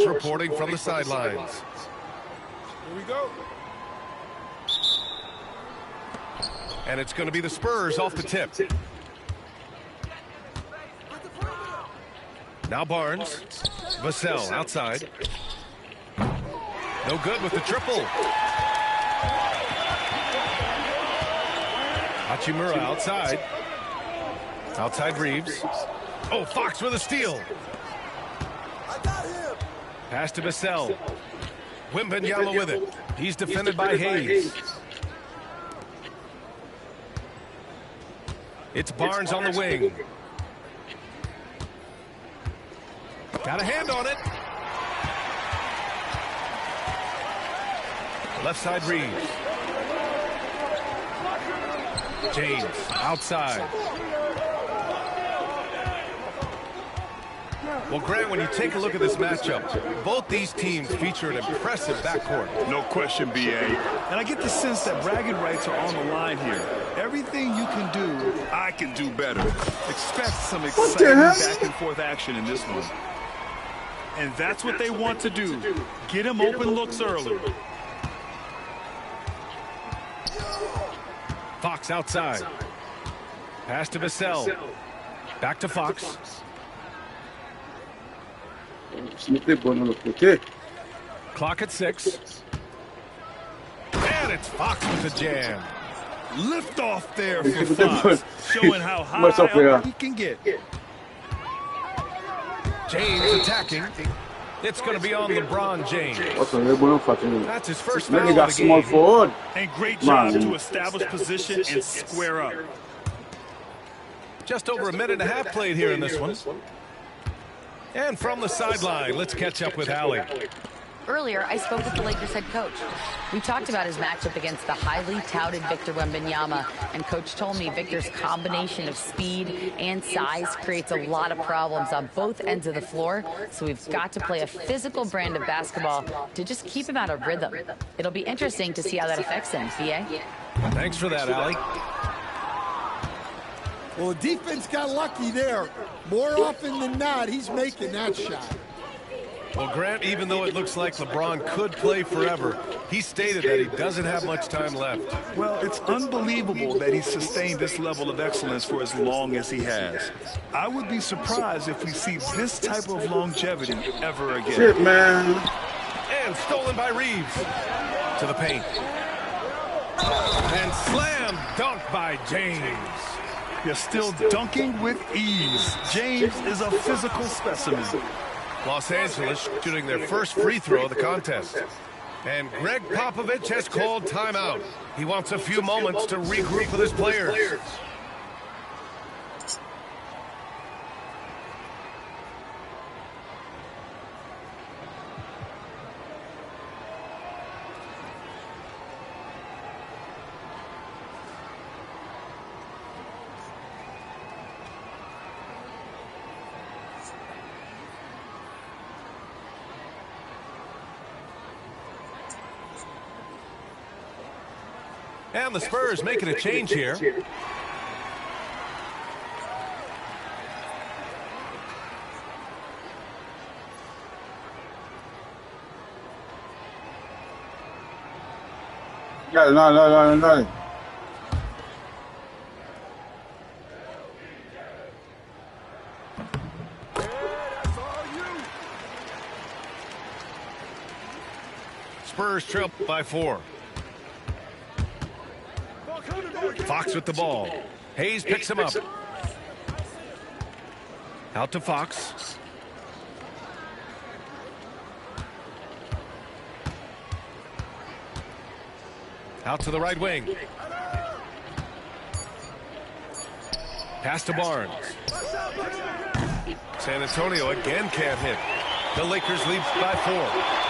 Reporting from the sidelines. Here we go. And it's going to be the Spurs off the tip. Now Barnes. Vassell outside. No good with the triple. Hachimura outside. Outside Reeves. Oh, Fox with a steal. Pass to Vassell. Wembanyama with it. He's defended by Hayes. It's Barnes on the wing. Got a hand on it. Left side Reeves. James outside. Well, Grant, when you take a look at this matchup, both these teams feature an impressive backcourt. No question, B.A. And I get the sense that bragging rights are on the line here. Everything you can do, I can do better. expect some exciting back-and-forth action in this one. And that's what they want to do. Get him open looks early. Fox outside. Pass to Vassell. Back to Fox. Clock at 6. And it's Fox with the jam. Lift off there for Fox, showing how high up he can get. James attacking. It's going to be on LeBron James. That's his first foul of the game. And great job to establish position and square up. Just over a minute and a half played here in this one. And from the sideline, let's catch up with Allie. Earlier, I spoke with the Lakers head coach. We talked about his matchup against the highly touted Victor Wembanyama, and coach told me Victor's combination of speed and size creates a lot of problems on both ends of the floor, so we've got to play a physical brand of basketball to just keep him out of rhythm. It'll be interesting to see how that affects him, B.A. Thanks for that, Allie. Well, the defense got lucky there. More often than not, he's making that shot. Well, Grant, even though it looks like LeBron could play forever, he stated that he doesn't have much time left. Well, it's unbelievable that he's sustained this level of excellence for as long as he has. I would be surprised if we see this type of longevity ever again. Shit, man. And stolen by Reeves. To the paint. And slam dunk by James. You're still dunking with ease. James is a physical specimen. Los Angeles shooting their first free throw of the contest. And Greg Popovich has called timeout. He wants a few moments to regroup with his players. And the Spurs making a change here. No. Spurs trail by 4. Fox with the ball. Hayes picks him up. Out to Fox. Out to the right wing. Pass to Barnes. San Antonio again can't hit. The Lakers lead by 4.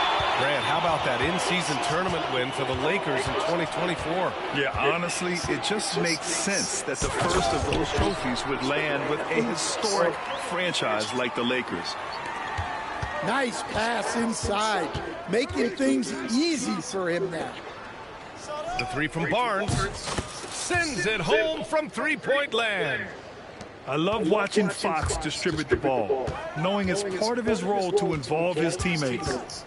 Grant, how about that in-season tournament win for the Lakers in 2024? Yeah, honestly, it just makes sense that the first of those trophies would land with a historic franchise like the Lakers. Nice pass inside, making things easy for him now. The three from Barnes sends it home from three-point land. I love watching Fox distribute the ball, knowing it's part of his role to involve his teammates.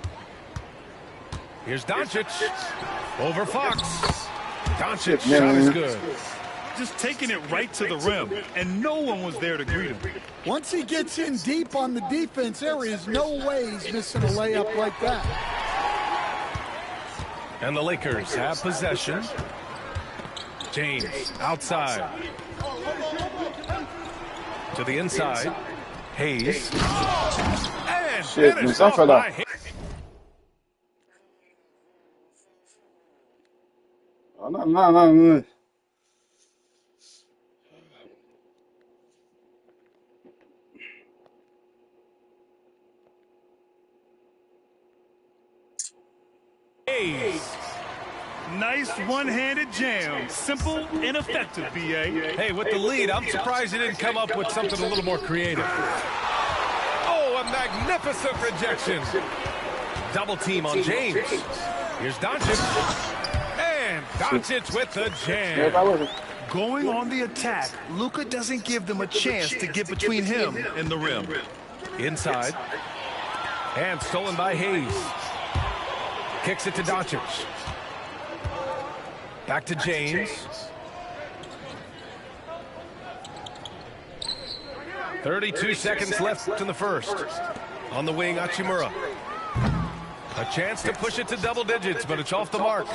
Here's Doncic over Fox. Doncic shot is good. Just taking it right to the rim, and no one was there to greet him. Once he gets in deep on the defense, there is no way he's missing a layup like that. And the Lakers have possession. James outside. To the inside. Hayes. And finished off by Hayes. No. Hayes. Nice one-handed jam. Simple and effective, B.A. Hey, with the lead, I'm surprised he didn't come up with something a little more creative. Oh, a magnificent rejection. Double team on James. Here's Doncic. And Doncic with the jam. Going on the attack, Luka doesn't give them a chance to get between him and the rim. Inside. And stolen by Hayes. Kicks it to Doncic. Back to James. 32 seconds left in the first. On the wing, Hachimura. A chance to push it to double digits, but it's off the mark.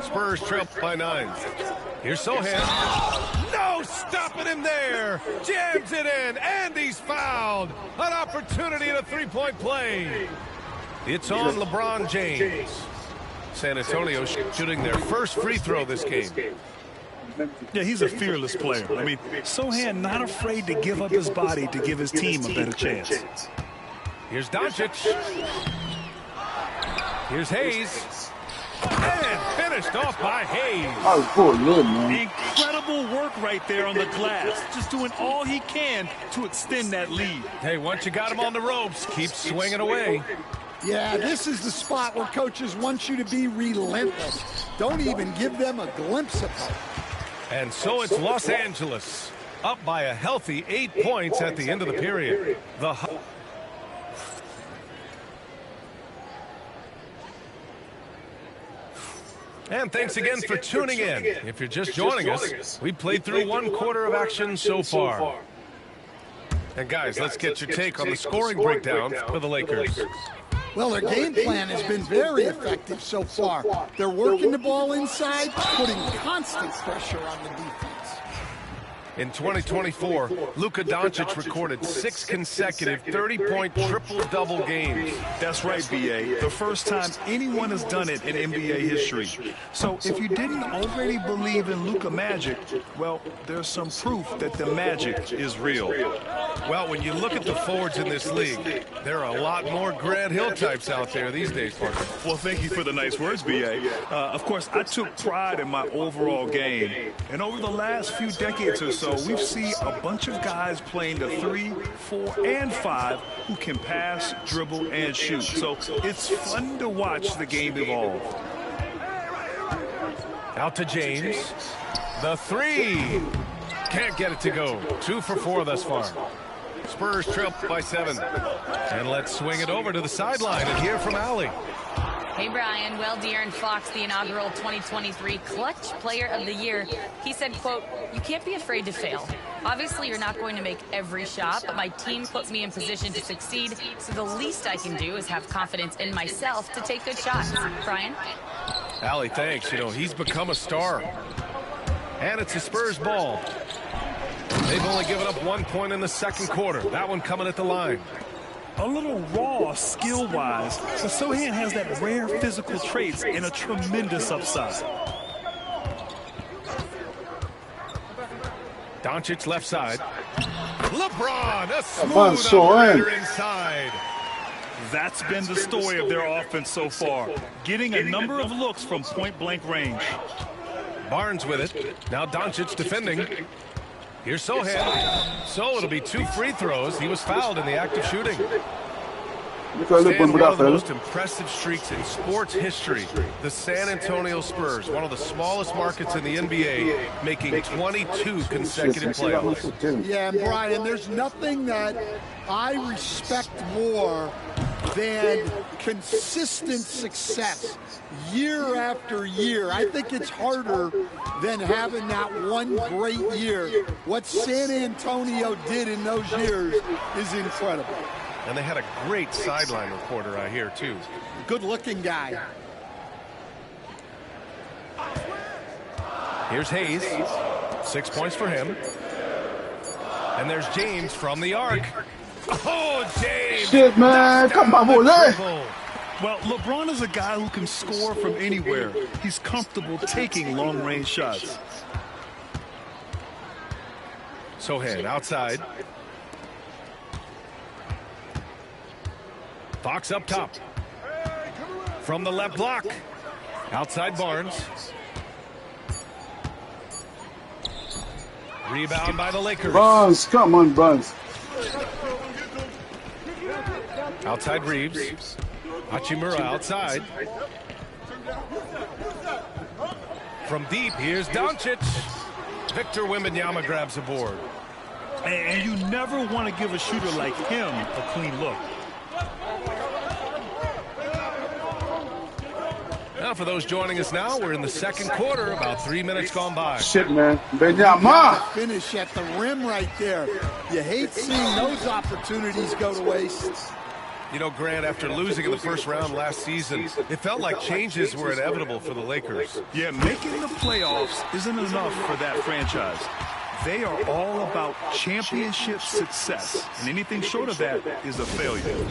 Spurs trail by 9. Here's Sochan. No stopping him there. Jams it in, and he's fouled. An opportunity in a three-point play. It's on LeBron James. San Antonio shooting their first free throw this game. Yeah, he's a fearless player. I mean, Sochan not afraid to give up his body to give his team a better chance. Here's Doncic. Here's Hayes. And finished off by Hayes. Oh, poor good, man. Incredible work right there on the glass. Just doing all he can to extend that lead. Hey, once you got him on the ropes, keep swinging away. Yeah, this is the spot where coaches want you to be relentless. Don't even give them a glimpse of hope. And so it's Los Angeles, up by a healthy 8 points at the end of the period. And thanks again for tuning in. If you're just joining us, we played through one quarter of action so far. And guys, let's get your take on the scoring breakdown for the Lakers. Well, their game plan has been very effective so far. They're working the ball inside, putting constant pressure on the defense. In 2024, Luka Doncic recorded 6 consecutive 30-point triple-double games. That's right, B.A. The first time anyone has done it in NBA history. So if you didn't already believe in Luka Magic, well, there's some proof that the magic is real. Well, when you look at the forwards in this league, there are a lot more Grant Hill types out there these days, partner. Well, thank you for the nice words, B.A. Of course, I took pride in my overall game. And over the last few decades or so, we've seen a bunch of guys playing the 3, 4, and 5 who can pass, dribble, and shoot. So it's fun to watch the game evolve. Out to James. The 3. Can't get it to go. 2 for 4 thus far. Spurs trail by 7. And let's swing it over to the sideline and hear from Allie. Hey, Brian. Well, De'Aaron Fox, the inaugural 2023 Clutch Player of the Year, he said, quote, "You can't be afraid to fail. Obviously, you're not going to make every shot, but my team put me in position to succeed, so the least I can do is have confidence in myself to take good shots." Brian? Allie, thanks. You know, he's become a star. And it's the Spurs ball. They've only given up 1 point in the second quarter. That one coming at the line. A little raw skill-wise, but Sochan has that rare physical traits and a tremendous upside. Doncic left side. LeBron, a smooth operator inside. That's been the story of their offense so far, getting a number of looks from point-blank range. Barnes with it. Now Doncic defending. Here's Sochan. So it'll be 2 free throws. He was fouled in the act of shooting. Stan, one of the most impressive streaks in sports history. The San Antonio Spurs, one of the smallest markets in the NBA, making 22 consecutive playoffs. Yeah, and Brian, there's nothing that I respect more than consistent success year after year. I think it's harder than having that one great year. What San Antonio did in those years is incredible. And they had a great sideline reporter, I hear, too. Good-looking guy. Here's Hayes. 6 points for him. And there's James from the arc. Oh, James! Shit, man. Come on, boy. Well, LeBron is a guy who can score from anywhere. He's comfortable taking long-range shots. Sohan outside. Fox up top. From the left block. Outside Barnes. Rebound by the Lakers. Barnes, come on, Barnes. Outside Reeves. Hachimura outside. From deep, here's Doncic. Victor Wembanyama grabs a board. And you never want to give a shooter like him a clean look. Now, for those joining us now, we're in the second quarter, about 3 minutes gone by. Shit, man. Wembanyama. Finish at the rim right there. You hate seeing those opportunities go to waste. You know, Grant, after losing in the first round last season, it felt like changes were inevitable for the Lakers. Yeah, making the playoffs isn't enough for that franchise. They are all about championship success, and anything short of that is a failure.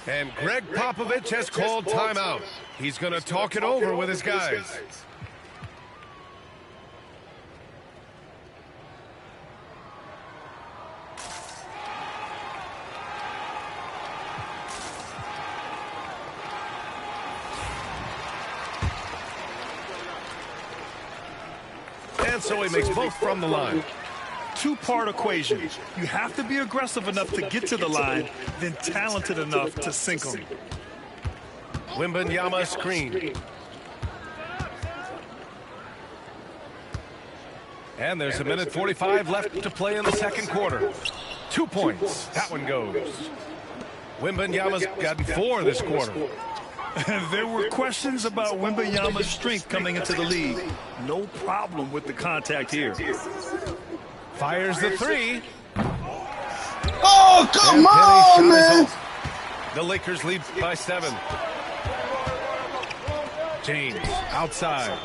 And Greg Popovich has called timeout. He's going to talk it over with his guys. And so he makes both from the line. Two-part equation. You have to be aggressive enough to get to the line, then talented enough to sink them. Wembanyama screen. And there's a minute 45 left to play in the second quarter. 2 points. That one goes. Wembanyama's gotten 4 this quarter. There were questions about Wembanyama's strength coming into the league. No problem with the contact here. Fires the 3. Oh, come on, man. The Lakers lead by 7. James outside.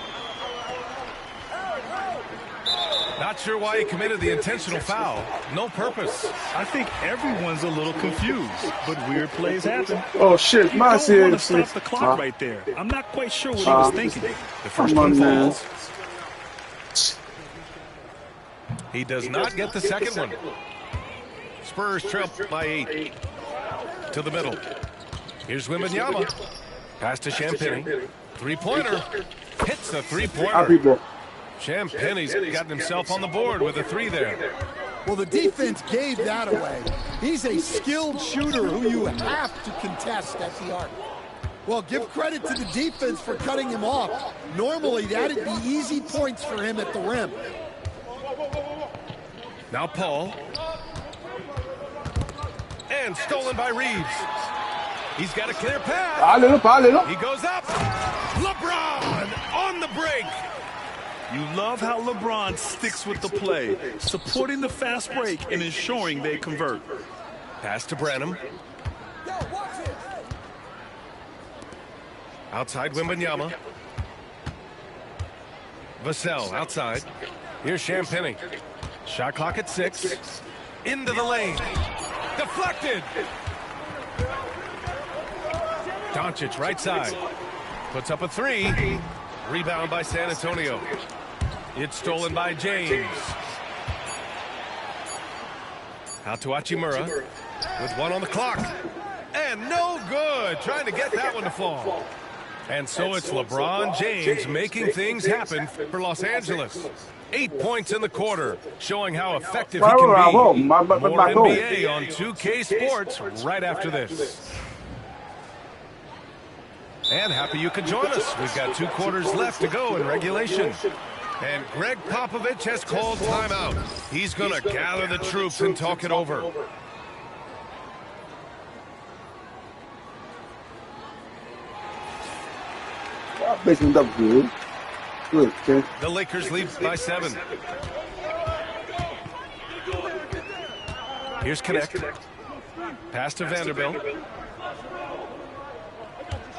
Not sure why he committed the intentional foul. No purpose. I think everyone's a little confused, but weird plays happen. Oh, shit. You My don't want to serious. stop the clock right there. I'm not quite sure what he was thinking. The first Come one on, man. falls. He does not get the second one. Spurs trail by 8. To the middle. Here's Wembanyama. Pass to Champagnie. Three-pointer. Hits the three-pointer. Champagnie's gotten himself on the board with a 3 there. Well, the defense gave that away. He's a skilled shooter who you have to contest at the arc. Well, give credit to the defense for cutting him off. Normally, that'd be easy points for him at the rim. Now Paul. And stolen by Reeves. He's got a clear path. He goes up. LeBron on the break. You love how LeBron sticks with the play, supporting the fast break and ensuring they convert. Pass to Branham. Outside Wembanyama. Vassell outside. Here's Champagnie. Shot clock at 6. Into the lane. Deflected. Doncic right side. Puts up a 3. Rebound by San Antonio. It's stolen by James. Out to Hachimura with 1 on the clock. And no good. Trying to get that one to fall. And so it's LeBron James making things happen for Los Angeles. 8 points in the quarter, showing how effective he can be. More NBA on 2K Sports right after this. And happy you could join us. We've got 2 quarters left to go in regulation. And Greg Popovich has called timeout. He's going to gather the troops and talk it over. Basement up good. Good, okay. The Lakers lead by 7. Here's Connect. Pass to Vanderbilt.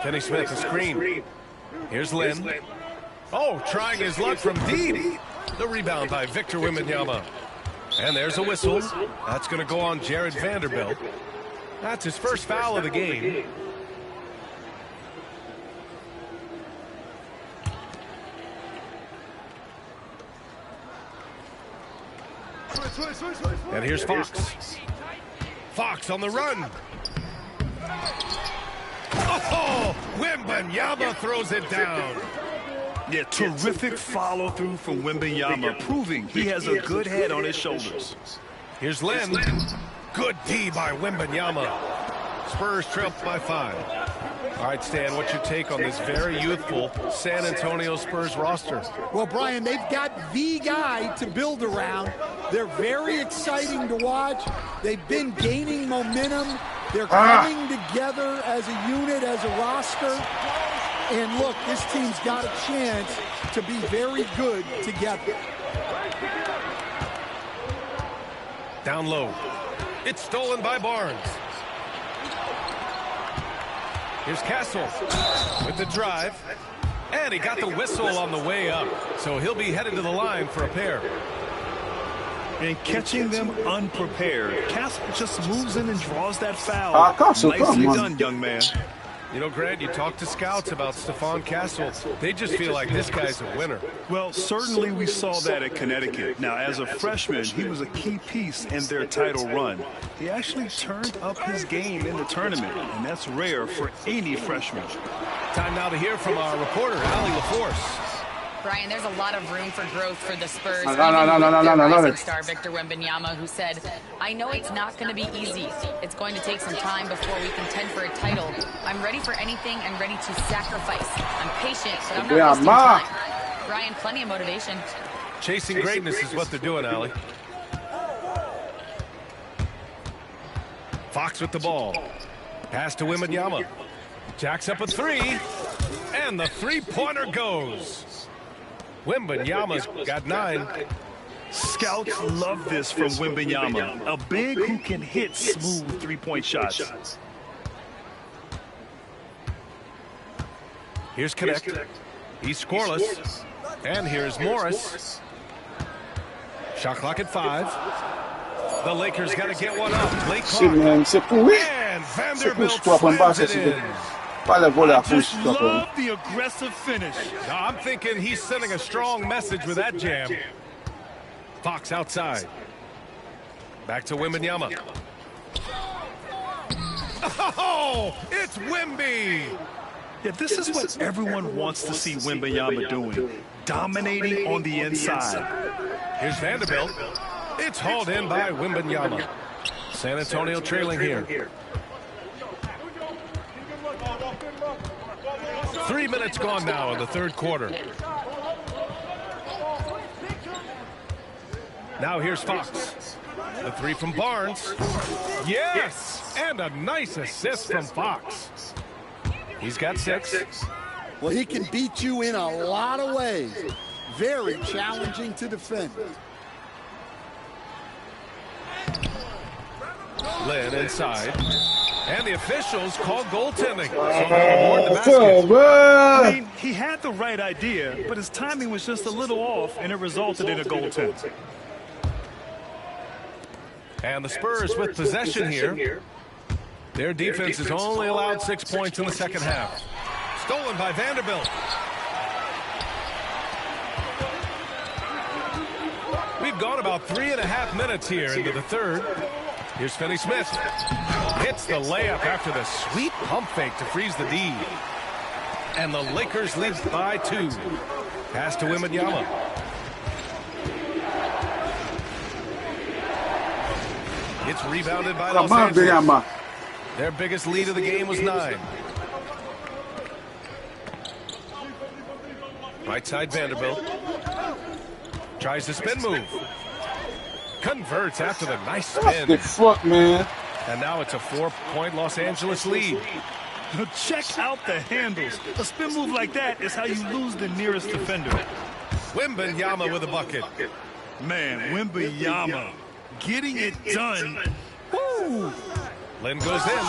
Kenny Smith, a screen. Here's Lynn. Oh, trying his luck from deep. The rebound by Victor Wembanyama. And there's a whistle. That's going to go on Jared Vanderbilt. That's his first foul of the game. And here's Fox. Fox on the run. Oh, Wembanyama throws it down. Yeah, terrific follow-through from Wembanyama, proving he has a good head on his shoulders. Here's Lynn. Good D by Wembanyama. Spurs trail by 5. All right, Stan, what's your take on this very youthful San Antonio Spurs roster? Well, Brian, they've got the guy to build around. They're very exciting to watch. They've been gaining momentum. They're coming together as a unit, as a roster. And look, this team's got a chance to be very good together. Down low. It's stolen by Barnes. Here's Castle with the drive. And he got the whistle on the way up. So he'll be headed to the line for a pair. And catching them unprepared. Castle just moves in and draws that foul. Castle, nicely come on. done, young man. You know, Grant, you talk to scouts about Stephon Castle. They just feel like this guy's a winner. Well, certainly we saw that at Connecticut. Now, as a freshman, he was a key piece in their title run. He actually turned up his game in the tournament, and that's rare for any freshman. Time now to hear from our reporter, Allie LaForce. Brian, there's a lot of room for growth for the Spurs. No. Rising star Victor Wembanyama, who said, "I know it's not going to be easy. It's going to take some time before we contend for a title. I'm ready for anything and ready to sacrifice. I'm patient, but I'm not wasting time." Brian, plenty of motivation. Chasing greatness is what they're doing, Allie. Fox with the ball. Pass to Wembanyama. Jacks up a 3. And the three-pointer goes. Wembanyama's got 9. Scouts love this from Wembanyama, a big who can hit smooth three-point shots. Here's Connect. He's scoreless. And here's Morris. Shot clock at 5. The Lakers got to get one up. Late clock. And Vanderbilt slams it in. I just love the aggressive finish. No, I'm thinking he's sending a strong message with that jam. Fox outside. Back to Wembanyama. Oh, it's Wemby. Yeah, this is what everyone wants to see Wembanyama doing, dominating on the inside. Here's Vanderbilt. It's hauled in by Wembanyama. San Antonio trailing here. 3 minutes gone now in the third quarter. Now here's Fox. The 3 from Barnes. Yes! And a nice assist from Fox. He's got 6. Well, he can beat you in a lot of ways. Very challenging to defend. Lynn inside. And the officials call goaltending. So they'll award the basket. I mean, he had the right idea, but his timing was just a little off, and it resulted in a goaltend. And the Spurs with possession here. Their defense has only allowed 6 points in the second half. Stolen by Vanderbilt. We've gone about 3.5 minutes here into the third. Here's Finney Smith. Hits the layup after the sweet pump fake to freeze the D. And the Lakers lead by 2. Pass to Wembanyama. It's rebounded by Los Angeles. Their biggest lead of the game was 9. Right side Vanderbilt. Tries the spin move. Converts after the nice spin. Good fuck, man. And now it's a 4-point Los Angeles lead. Check out the handles. A spin move like that is how you lose the nearest defender. Wembanyama with a bucket. Man, Wembanyama getting it done. Woo! Lynn goes in.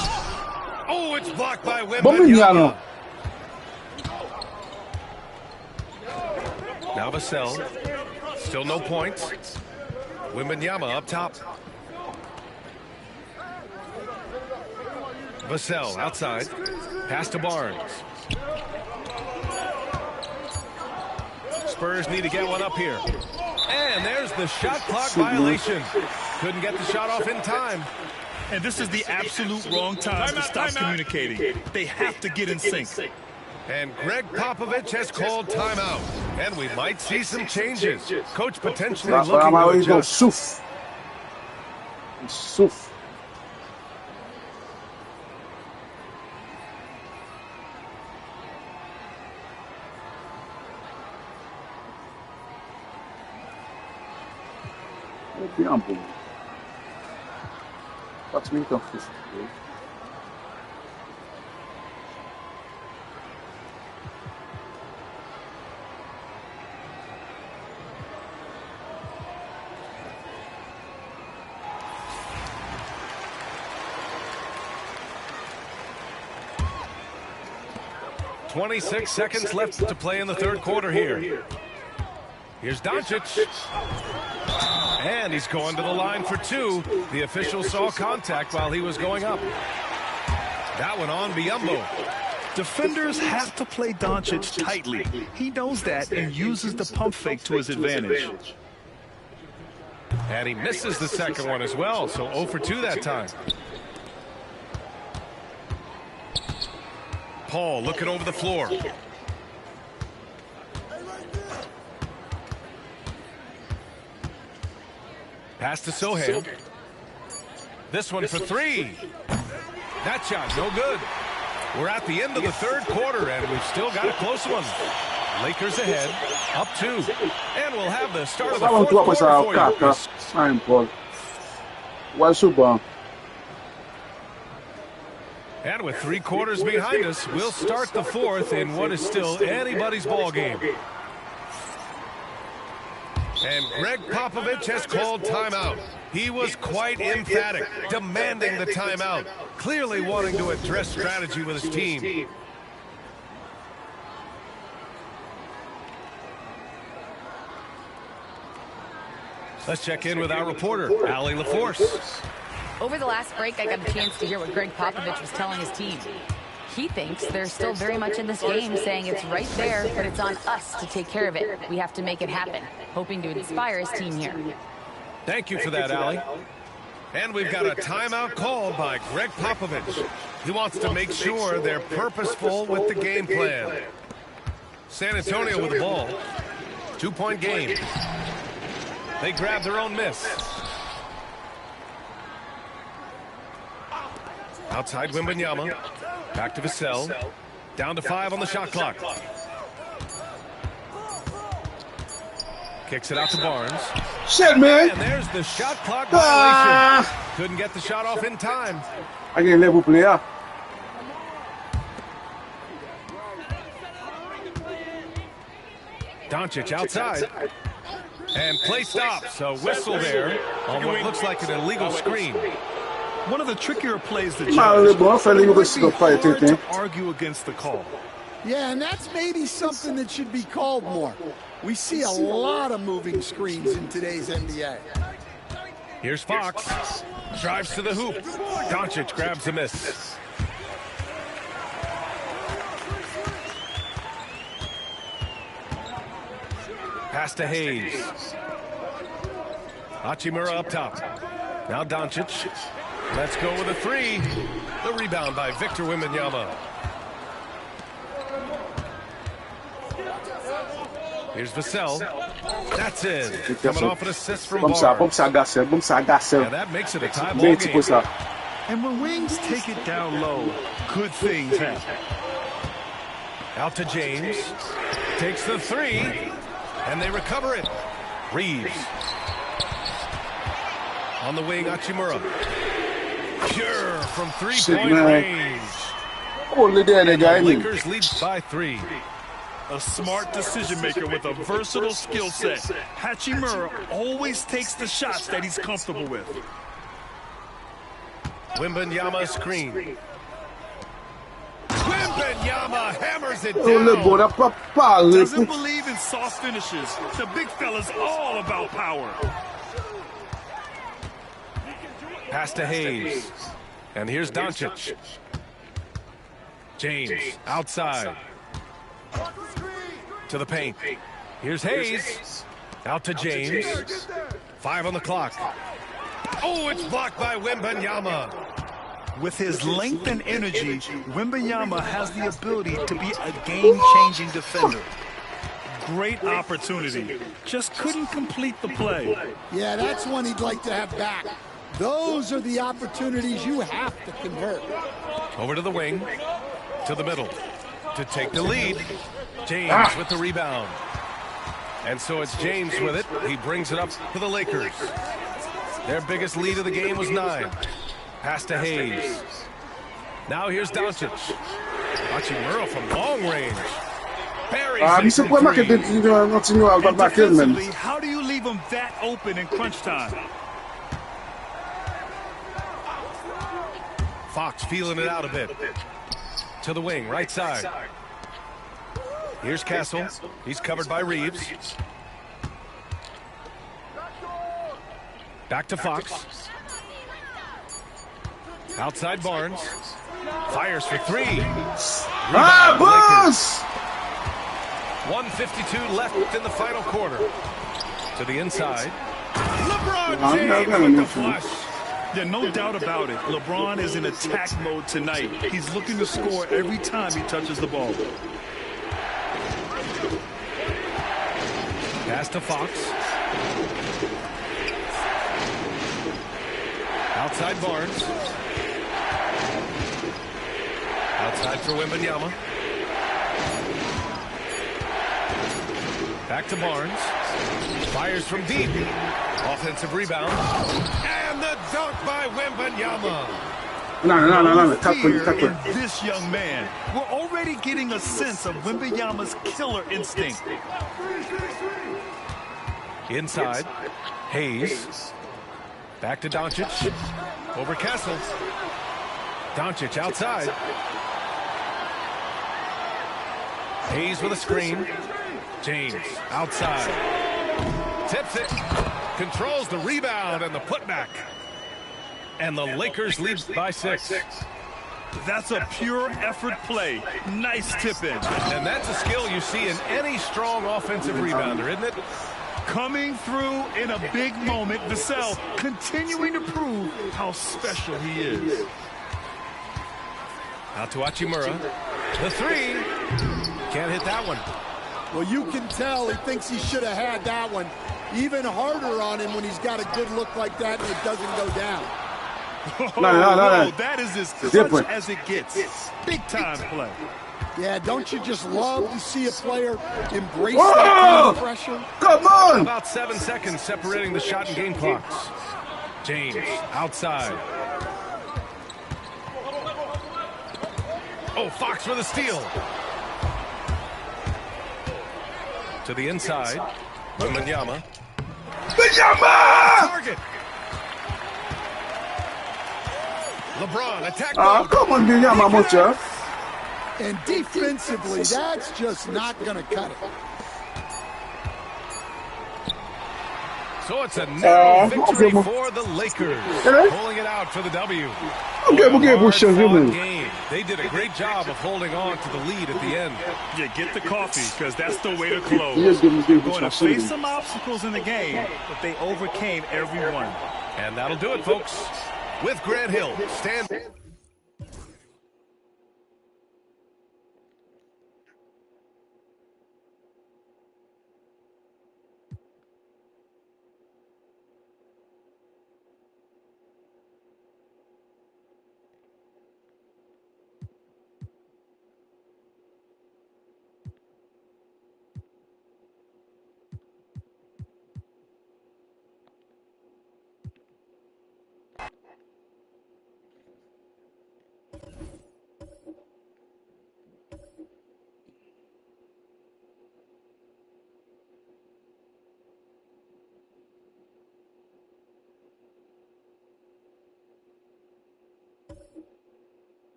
Oh, it's blocked by Wembanyama. Wembanyama. Now Vassell. Still no points. Wembanyama up top. Vassell outside. Pass to Barnes. Spurs need to get one up here. And there's the shot clock violation. Couldn't get the shot off in time. And this is the absolute wrong time to stop communicating. They have to get in sync. And Greg Popovich has called timeout. And we might see some changes. Coach potentially looking to adjust. Suf. Suf. Bien bom. 4 minutes en fils. .26 seconds left to play in the third quarter here. Here's Doncic. And he's going to the line for two. The official saw contact while he was going up. That one on Biyombo. Defenders have to play Doncic tightly. He knows that and uses the pump fake to his advantage. And he misses the second one as well, so 0 for 2 that time. Paul looking over the floor. Pass to Sohan. This one for three. That shot, no good. We're at the end of the third quarter, and we've still got a close one. Lakers ahead, up 2. And we'll have the start of the fourth quarter for you. And with 3 quarters behind us, we'll start the fourth in what is still anybody's ball game. And Greg Popovich has called timeout. He was quite emphatic, demanding the timeout, clearly wanting to address strategy with his team. Let's check in with our reporter, Allie LaForce. Over the last break, I got a chance to hear what Greg Popovich was telling his team. He thinks they're still very much in this game, saying it's right there, but it's on us to take care of it. We have to make it happen, hoping to inspire his team here. Thank you for that, Allie. And we've got a timeout called by Greg Popovich. He wants to make sure they're purposeful with the game plan. San Antonio with the ball. 2-point game. They grab their own miss. Outside Wembanyama. Back to Vassell. Down to 5 on the shot clock. Kicks it out to Barnes. Shit, man. And there's the shot clock violation. Couldn't get the shot off in time. Alguien le player. Doncic outside. And play stops. A whistle there on what looks like an illegal screen. One of the trickier plays that to argue against the call. Yeah, and that's maybe something that should be called more. We see a lot of moving screens in today's NBA. Here's Fox. Drives to the hoop. Doncic grabs a miss. Pass to Hayes. Hachimura up top. Now Doncic. Let's go with a 3. The rebound by Victor Wembanyama. Here's Vassell. That's it. Coming off an assist from Barnes. And that makes it a tie ball game. And when Wings take it down low, good things happen. Out to James. Takes the three, and they recover it. Reeves. On the wing, Hachimura. Pure from three-point range. Only there, the guy. Lakers lead by 3. A smart decision maker with a versatile skill set. Hachimura always takes the shots that he's comfortable with. Wembanyama screen. Wembanyama hammers it Oh, le bon, down. papa. Doesn't believe in soft finishes. The big fella's all about power. Pass to Hayes. And here's Doncic. James outside. To the paint. Here's Hayes. Out to James. 5 on the clock. Oh, it's blocked by Wembanyama. With his length and energy, Wembanyama has the ability to be a game-changing defender. Great opportunity. Just couldn't complete the play. Yeah, that's one he'd like to have back. Those are the opportunities you have to convert. Over to the wing. To the middle. To take the lead. James with the rebound. And so it's James with it. He brings it up to the Lakers. Their biggest lead of the game was 9. Pass to Hayes. Now here's Doncic. Hachimura from long range. Buries it from 3. Defensively, how do you leave him that open in crunch time? Fox feeling it out a bit. To the wing, right side. Here's Castle. He's covered by Reeves. Back to Fox. Outside Barnes. Fires for 3. Rebound, boss! 1:52 left in the final quarter. To the inside. LeBron I'm James not gonna with the miss him. flush. Yeah, no doubt about it. LeBron is in attack mode tonight. He's looking to score every time he touches the ball. Pass to Fox. Outside Barnes. Outside for Wembanyama. Back to Barnes. Fires from deep. Offensive rebound. And the dunk by Wembanyama. No. Fear in this young man. We're already getting a sense of Wembanyama's killer instinct. Inside. Hayes. Back to Doncic. Over Kessel. Doncic outside. Hayes with a screen. James outside. Tips it. Controls the rebound and the putback. And the Lakers lead by 6. That's a pure effort play. Nice tip in. And that's a skill you see in any strong offensive rebounder, isn't it? Coming through in a big moment, Vassell continuing to prove how special he is. Out to Hachimura. The 3. Can't hit that one. Well, you can tell he thinks he should have had that one. Even harder on him when he's got a good look like that and it doesn't go down. No. That is as clutch Different. as it gets. Big time play. Yeah, don't you just love to see a player embrace that kind of pressure? Come on! About 7 seconds separating the shot and game clocks. James outside. Oh, Fox with a steal. To the inside. Wembanyama. Target. LeBron attack mode. Come on, Wembanyama, mucha. And defensively, that's just not going to cut it. So it's a narrow victory for the Lakers. Pulling it out for the W. Hard-fought game. They did a great job of holding on to the lead at the end. Yeah, get the coffee, because that's the way to close. Going to face some obstacles in the game, but they overcame every one. And that'll do it, folks. With Grant Hill, stand.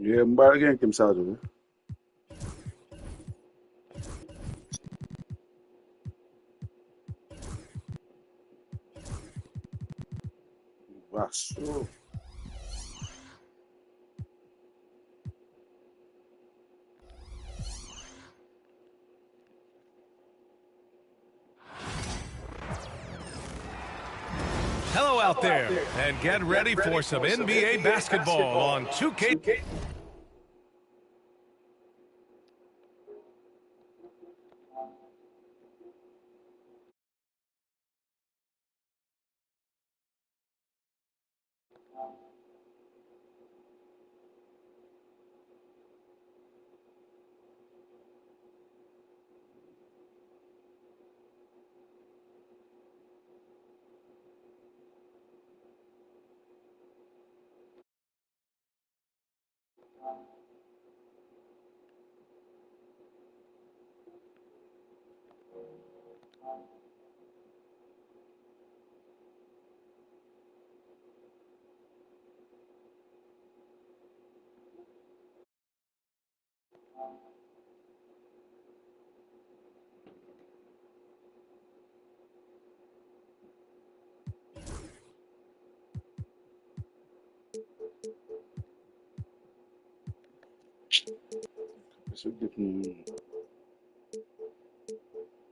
Mbara gen kim sa do. Vaso. Hello out there, and get ready for some NBA basketball on 2K.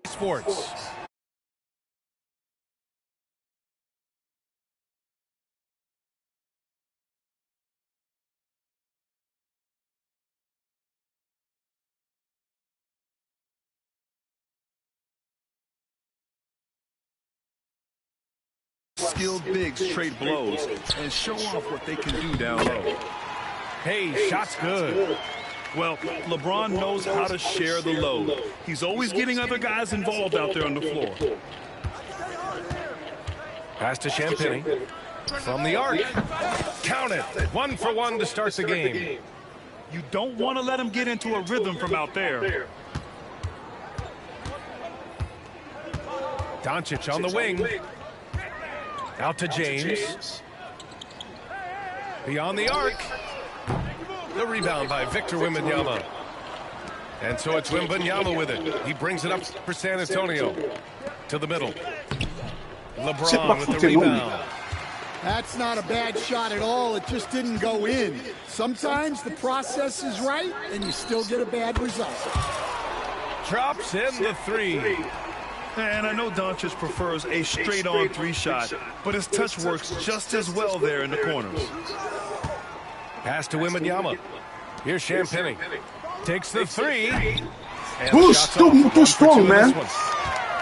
Sports. Skilled bigs trade blows and show off what they can do down low. Hey, shot's good. Well, LeBron knows how to share the load. He's always getting other guys involved out there on the floor. Pass to Champagnie. From the arc. Count it. 1 for 1 to start the game. You don't want to let him get into a rhythm from out there. Doncic on the wing. Out to James. Beyond the arc. The rebound by Victor Wembanyama. And so it's Wembanyama with it. He brings it up for San Antonio. To the middle. LeBron with the rebound. That's not a bad shot at all. It just didn't go in. Sometimes the process is right, and you still get a bad result. Drops in the three. And I know Doncic prefers a straight-on three-shot, but his touch works just as well there in the corners. Pass to Wembanyama. Here's Champagnie. Takes the three. And Who's too strong, man?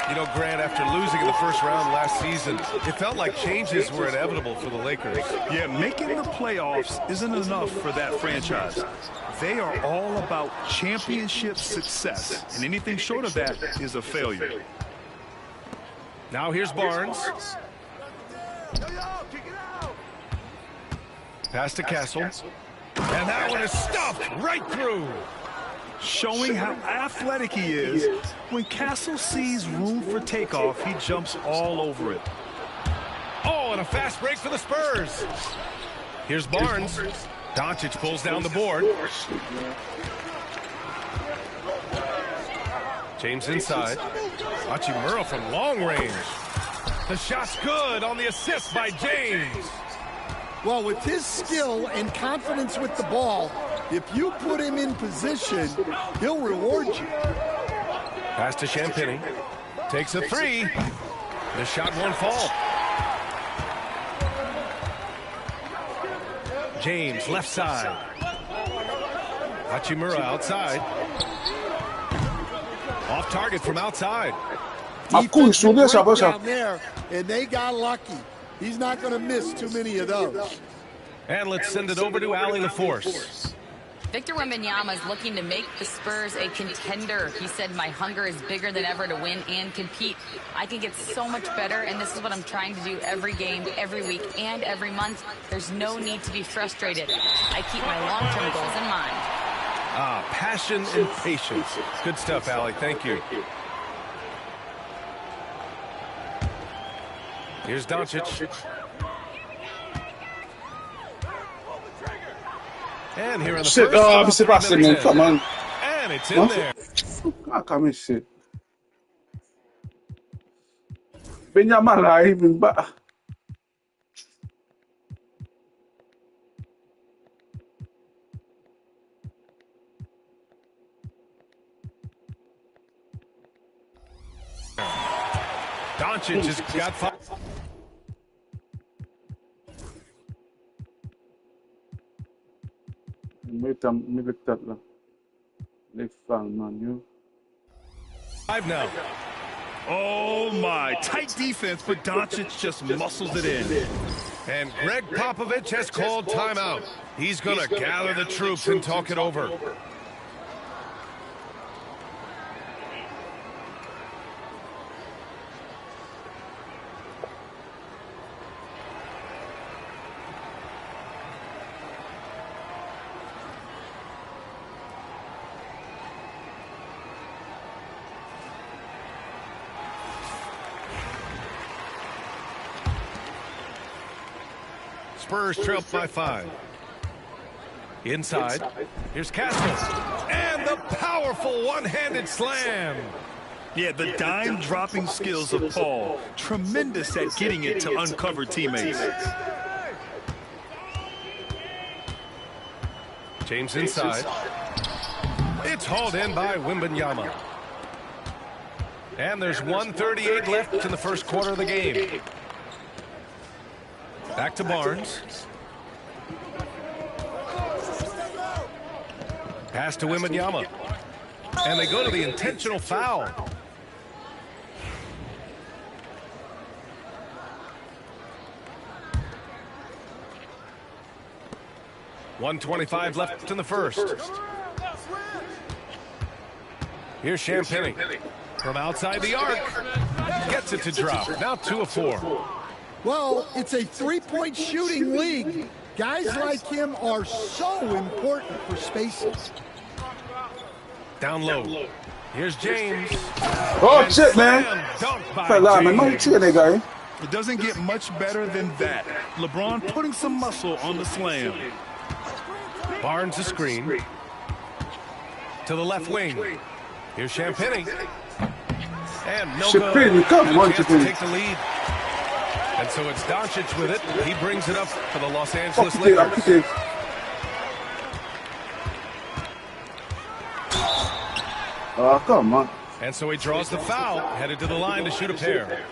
You know, Grant, after losing in the first round last season, it felt like changes were inevitable for the Lakers. Yeah, making the playoffs isn't enough for that franchise. They are all about championship success, and anything short of that is a failure. Now here's Barnes. Pass to Castle. And that one is stuffed right through. Showing how athletic he is. When Castle sees room for takeoff, he jumps all over it. Oh, and a fast break for the Spurs. Here's Barnes. Doncic pulls down the board. James inside. Hachimura from long range. The shot's good on the assist by James. Well, with his skill and confidence with the ball, if you put him in position, he'll reward you. Pass to Champagnie. Takes a three. The shot won't fall. James, left side. Hachimura outside. Off target from outside. Defense down there, and they got lucky. He's not going to miss too many of those. And let's send it over to Allie LaForce. Victor Wembanyama is looking to make the Spurs a contender. He said, my hunger is bigger than ever to win and compete. I can get so much better, and this is what I'm trying to do every game, every week, and every month. There's no need to be frustrated. I keep my long-term goals in mind. Ah, passion and patience. Good stuff, Allie. Thank you. Here's Doncic. And here in the Shit, first, about Mr. 3 Boston, minutes man, in. come on. And it's in there. Ah, come in, shit. Benyamala, even back. Doncic has got 5. Now. Oh, my. Tight defense, but Doncic just muscles it in. And Greg Popovich has called timeout. He's going to gather the troops and talk it over. Spurs trail by 5. Inside. Here's Castles. And the powerful one-handed slam. Yeah, the dime-dropping skills of Paul. Tremendous at getting it to uncover teammates. James inside. It's hauled in by Wembanyama. And there's 1:38 left in the first quarter of the game. Back to Barnes. Pass to Wembanyama. And they go to the intentional foul. .125 left in the first. Here's Champagnie. From outside the arc. Gets it to drop. Now 2 of 4. Well, it's a three-point shooting league. Guys like him are so important for spacing. Down low. Here's James. Oh, shit, man. Fella, man, James. that guy. It doesn't get much better than that. LeBron putting some muscle on the slam. Barnes a screen. To the left wing. Here's Champagnie. And no good. Champagnie, come on, Chance to Champagnie. take the lead. And so it's Doncic with it. He brings it up for the Los Angeles Fuck it, Lakers. Oh, come on. And so he draws the foul, headed to the line to shoot a pair.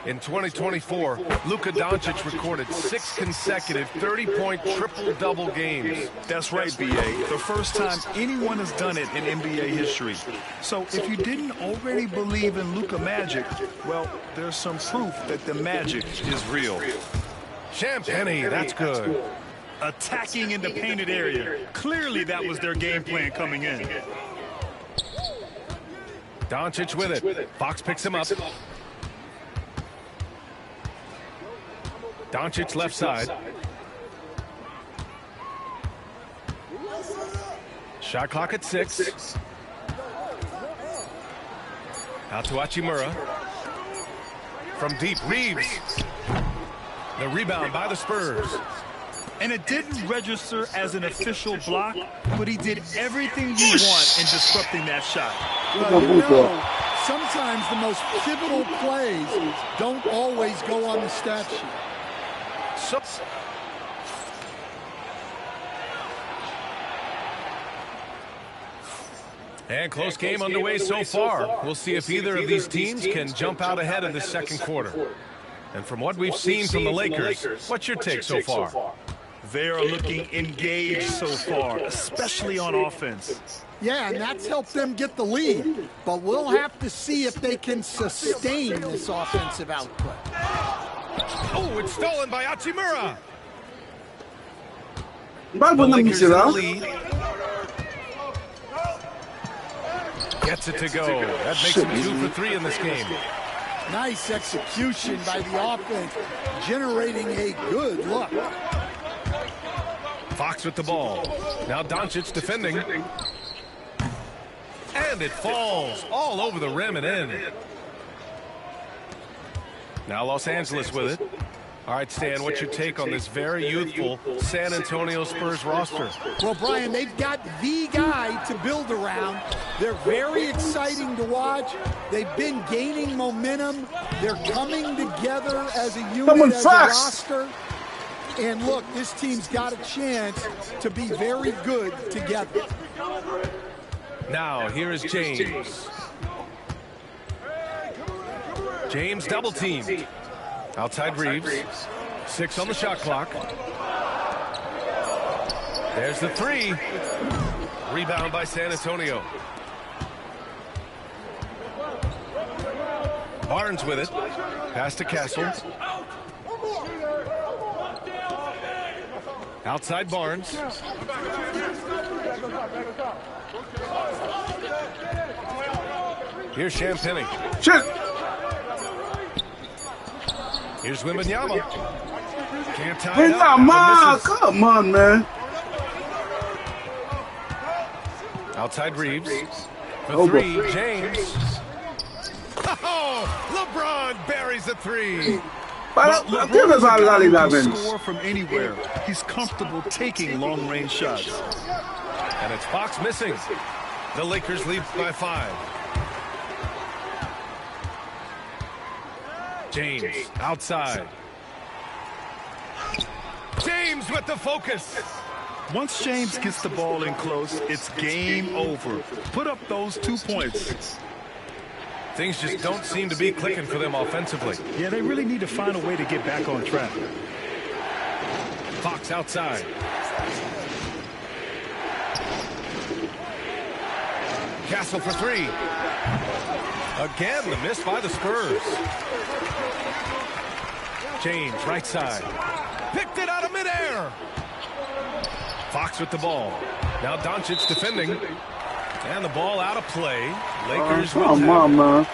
In 2024, Luka Doncic recorded 6 consecutive 30-point triple-double games. That's right, B.A. The first time anyone has done it in NBA history. So if you didn't already believe in Luka Magic, well, there's some proof that the magic is real. Champagnie, that's good. Attacking in the painted area. Clearly that was their game plan coming in. Doncic with it. Fox picks him up. Doncic left side. Shot clock at 6. Out to Hachimura. From deep, Reeves. The rebound by the Spurs. And it didn't register as an official block, but he did everything you want in disrupting that shot. Well, you know, sometimes the most pivotal plays don't always go on the stat sheet. And close game underway so far. We'll see if either of these teams can jump out ahead in the second quarter. And from what we've seen from the Lakers, what's your take so far? They are looking engaged so far, especially on offense. Yeah, and that's helped them get the lead. But we'll have to see if they can sustain this offensive output. Oh, it's stolen by Hachimura. The Lakers in the lead. Gets it to go. That makes him 2 for 3 in this game. Nice execution by the offense, generating a good look. Fox with the ball. Now Doncic defending. And it falls all over the rim and in. Now Los Angeles with it. All right, Stan, what's your take on this very youthful San Antonio Spurs roster? Well, Brian, they've got the guy to build around. They're very exciting to watch. They've been gaining momentum. They're coming together as a unit, as a roster. And look, this team's got a chance to be very good together. Now, here is James. James double-teamed. Outside Reeves. 6 on the shot clock. There's the 3. Rebound by San Antonio. Barnes with it. Pass to Castle. Outside Barnes. Here's Champagnie. Shit. Here's Wembanyama. Can't tie it up. Come on, man. Outside Reeves. For 3, James. Oh, LeBron buries a 3. LeBron can score from anywhere. He's comfortable taking long-range shots. And it's Fox missing. The Lakers lead by 5. James outside. James with the focus. Once James gets the ball in close, it's game over. Put up those 2 points. Things just don't seem to be clicking for them offensively. Yeah, they really need to find a way to get back on track. Fox outside. Castle for 3. Again, the miss by the Spurs. James, right side. Picked it out of midair. Fox with the ball. Now Doncic defending. And the ball out of play. Lakers will man.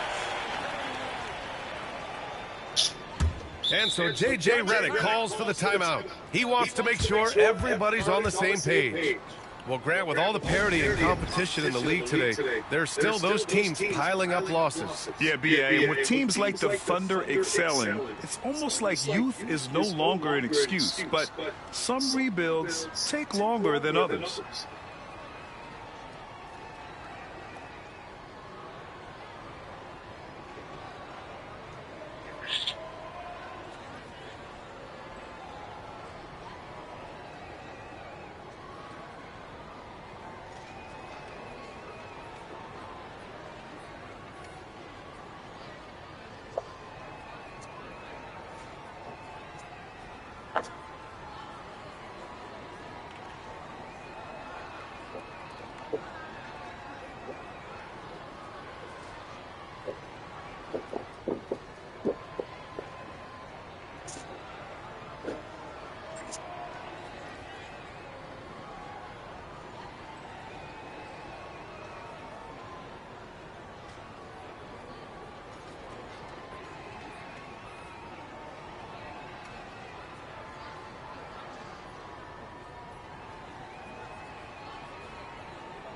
And so J.J. Redick calls for the timeout. He wants to make sure everybody's on the same page. Well, Grant, with all the parity and competition in the league today, there's still those teams piling up losses. Yeah, B.A., with teams like the Thunder excelling, it's almost like youth is no longer an excuse. But some rebuilds take longer than others.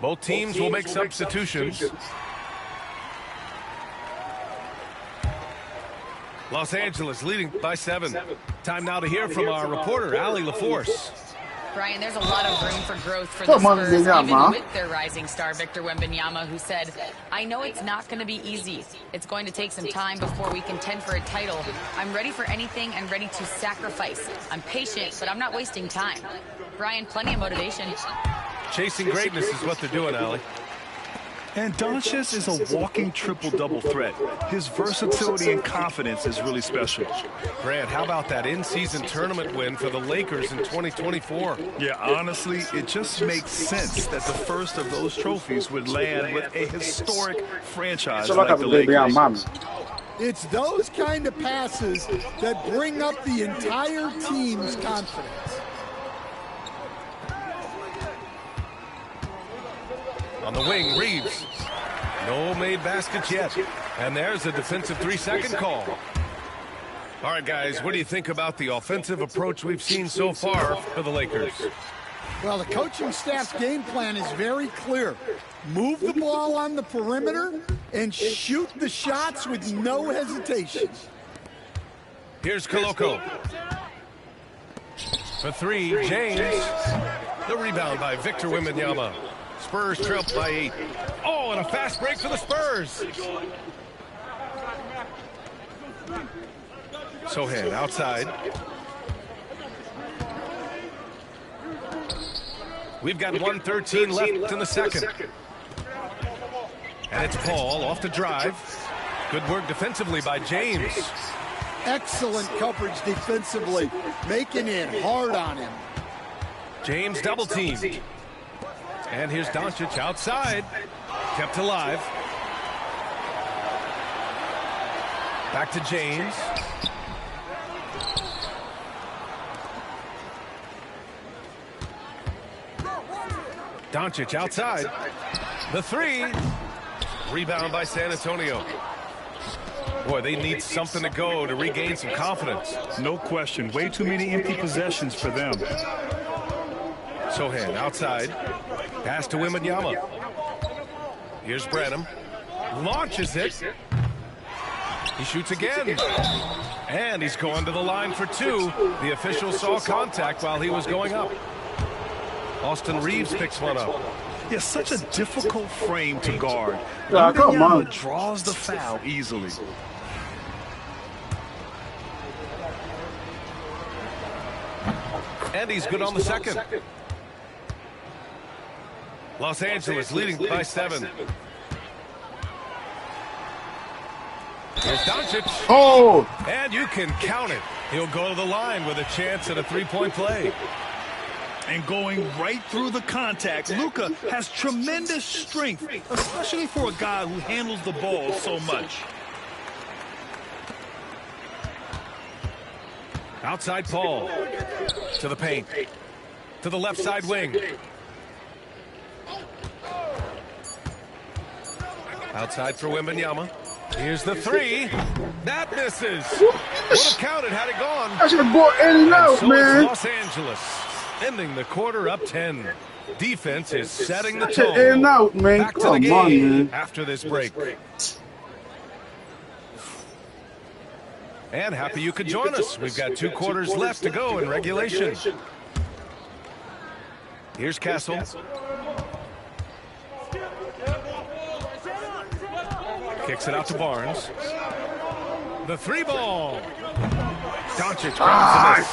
Both teams will make substitutions. Los Angeles leading by 7. Time now to hear from our reporter, Allie LaForce. Brian, there's a lot of room for growth for the Spurs, even with their rising star, Victor Wembanyama, who said, I know it's not going to be easy. It's going to take some time before we contend for a title. I'm ready for anything and ready to sacrifice. I'm patient, but I'm not wasting time. Brian, plenty of motivation. Chasing greatness is what they're doing, Allie. And Doncic is a walking triple-double threat. His versatility and confidence is really special. Grant, how about that in-season tournament win for the Lakers in 2024? Yeah, honestly, it just makes sense that the first of those trophies would land with a historic franchise like the Lakers. It's those kind of passes that bring up the entire team's confidence. On the wing, Reeves. No made baskets yet. And there's a defensive 3-second call. All right, guys, what do you think about the offensive approach we've seen so far for the Lakers? Well, the coaching staff's game plan is very clear. Move the ball on the perimeter and shoot the shots with no hesitation. Here's Koloko. For three, James. The rebound by Victor Wembanyama. Spurs trail by 8. Oh, and a fast break for the Spurs. Sochan outside. We've got 1:13 left in the second. And it's Paul off the drive. Good work defensively by James. Excellent coverage defensively, making it hard on him. James double teamed. And here's Doncic outside. Kept alive. Back to James. Doncic outside. The three. Rebound by San Antonio. Boy, they need something to go to regain some confidence. No question. Way too many empty possessions for them. Sochan outside. Pass to Wembanyama. Here's Branham. Launches it. He shoots again. And he's going to the line for 2. The official saw contact while he was going up. Austin Reeves picks one up. Yeah, such a difficult frame to guard. Come on. Draws the foul easily. And he's good on the second. Los Angeles leading by 7. Here's Doncic. Oh! And you can count it. He'll go to the line with a chance at a three-point play. And going right through the contact, Luka has tremendous strength, especially for a guy who handles the ball so much. Outside Paul. To the paint. To the left side wing. Outside for Wembanyama. Here's the three. That misses. Would have counted had it gone. I should have bought in and out, So man. it's Los Angeles. Ending the quarter up 10. Defense is setting the Shit tone. in and out, man. Back to the Come game on, man. after this break. And happy you could join us. We've got 2 quarters left to go in regulation. Here's Castle. Kicks it out to Barnes. The 3 ball. Doncic grabs the miss.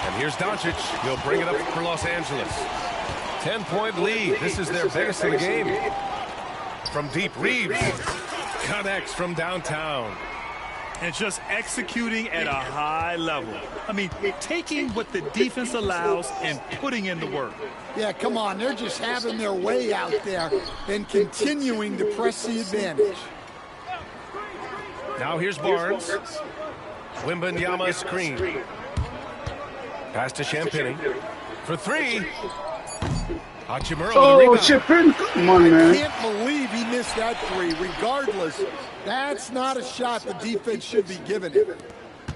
And here's Doncic. He'll bring it up for Los Angeles. 10-point lead. This is their biggest in the game. From deep, Reeves connects from downtown. And just executing at a high level. I mean, taking what the defense allows and putting in the work. Yeah, come on. They're just having their way out there and continuing to press the advantage. Now here's Barnes. Wembanyama screen. Pass to Champagnie. For 3. Hachimura with the Oh, rebound. chip in. Come on, man. Can't believe he missed that 3. Regardless, that's not a shot the defense should be giving him.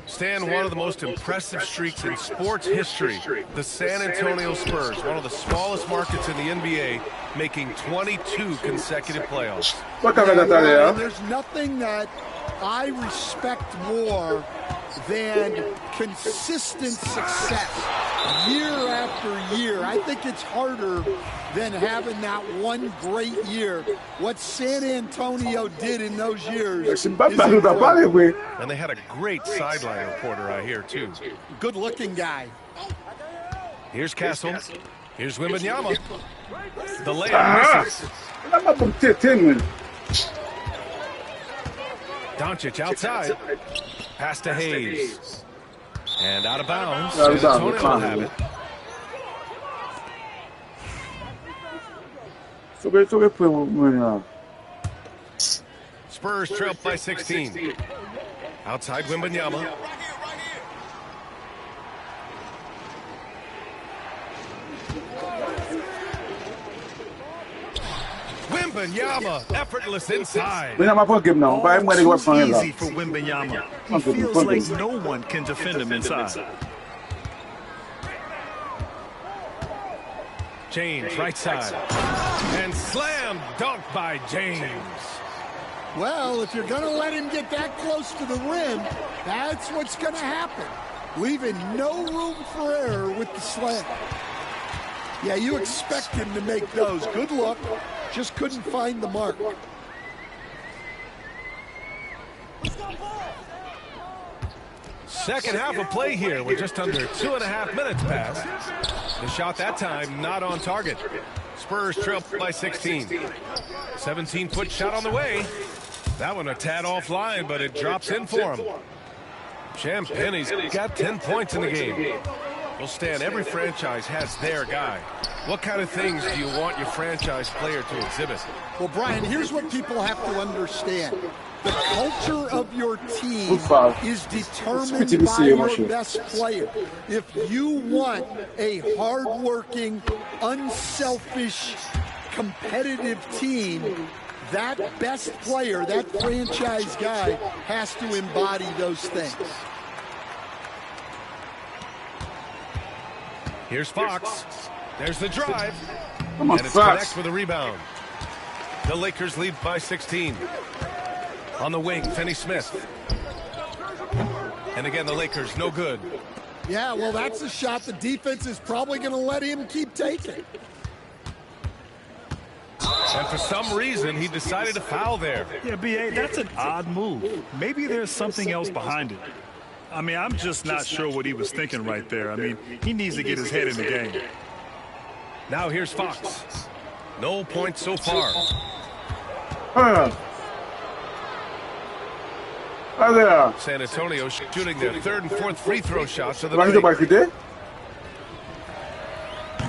Stan, one of the most impressive streaks in sports history. The San Antonio Spurs, one of the smallest markets in the NBA, making 22 consecutive playoffs. What kind of that there? There's nothing that I respect more than consistent success year after year. I think it's harder than having that one great year. What San Antonio did in those years is incredible. And they had a great sideline reporter out here, too. Good-looking guy. Here's Castle. Here's Wembanyama. The layup misses. I'm up from 10. Doncic outside. Pass to Hayes. And out of bounds. Out of San bounds. Antonio will have it. So we put one. Spurs trail by 16. Outside Wembanyama. Wembanyama, effortless inside. We're not going to give him no. But I'm going to go up from Easy him. for Wembanyama. He feels like no one can defend him inside. James, right side. And slam dunk by James. Well, if you're going to let him get that close to the rim, that's what's going to happen. Leaving no room for error with the slam. Yeah, you expect him to make those. Good luck. Just couldn't find the mark. Second half of play here with just under 2.5 minutes passed. The shot that time not on target. Spurs trail by 16. 17-foot shot on the way. That one a tad offline, but it drops in for him. Champagne's got 10 points in the game. Well, Stan, every franchise has their guy. What kind of things do you want your franchise player to exhibit? Well, Brian, here's what people have to understand. The culture of your team is determined by your best player. If you want a hardworking, unselfish, competitive team, that best player, that franchise guy, has to embody those things. Here's Fox. There's the drive. Come on, and it's Fox. Connect with a rebound. The Lakers lead by 16. On the wing, Finney Smith. And again, the Lakers, no good. Yeah, well, that's a shot the defense is probably going to let him keep taking. And for some reason, he decided to foul there. Yeah, B.A., that's an odd move. Maybe there's something else behind it. I mean, I'm just not sure what he was thinking right there. I mean, he needs to get his head in the game. Now here's Fox. No points so far. Hi there. San Antonio shooting their third and fourth free throw shots of the Vai night. jogar aqui dentro?